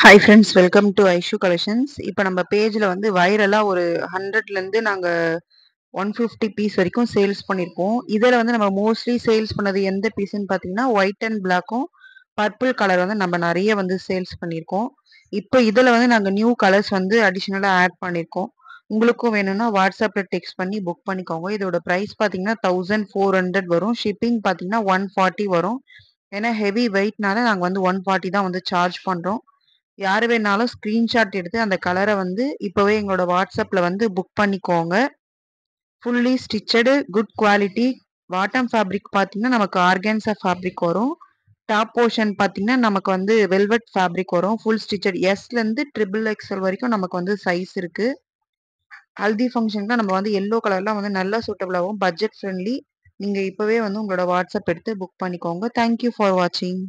Hi friends, welcome to Aishu collections. இப்போ நம்ம பேஜ்ல வந்து வைரலா ஒரு 100லேருந்து நாங்க 150 பீஸ் வரைக்கும் சேல்ஸ் பண்ணியிருக்கோம். இதில் வந்து நம்ம மோஸ்ட்லி சேல்ஸ் பண்ணது எந்த பீஸ்ன்னு பார்த்தீங்கன்னா, ஒயிட் அண்ட் பிளாக்கும் பர்பிள் கலர் வந்து நம்ம நிறைய வந்து சேல்ஸ் பண்ணியிருக்கோம். இப்போ இதில் வந்து நாங்கள் நியூ கலர்ஸ் வந்து அடிஷ்னலாக ஆட் பண்ணியிருக்கோம். உங்களுக்கும் வேணும்னா வாட்ஸ்அப்பில் டெக்ஸ்ட் பண்ணி புக் பண்ணிக்கோங்க. இதோட ப்ரைஸ் பார்த்தீங்கன்னா 1400 வரும். ஷிப்பிங் பார்த்தீங்கன்னா 140 வரும். ஏன்னா ஹெவி வெயிட்னால நாங்கள் வந்து 140 தான் வந்து சார்ஜ் பண்ணுறோம். யார் வேணாலும் ஸ்க்ரீன்ஷாட் எடுத்து அந்த கலரை வந்து இப்போவே எங்களோட வாட்ஸ்அப்பில் வந்து புக் பண்ணிக்கோங்க. Fully stitched, good quality. Bottom fabric பார்த்தீங்கன்னா நமக்கு ஆர்கான்சா ஃபேப்ரிக் வரும். டாப் போர்ஷன் பார்த்தீங்கன்னா நமக்கு வந்து வெல்வெட் ஃபேப்ரிக் வரும். ஃபுல் ஸ்டிச்சட் எஸ்லேருந்து ட்ரிபிள் எக்ஸ்எல் வரைக்கும் நமக்கு வந்து சைஸ் இருக்கு. ஹல்தி ஃபங்க்ஷனுக்கு நம்ம வந்து எல்லோ கலர்லாம் வந்து நல்லா சூட்டபிளாகவும் பட்ஜெட் ஃப்ரெண்ட்லி. நீங்கள் இப்போவே வந்து உங்களோட வாட்ஸ்அப் எடுத்து புக் பண்ணிக்கோங்க. தேங்க்யூ ஃபார் வாட்சிங்.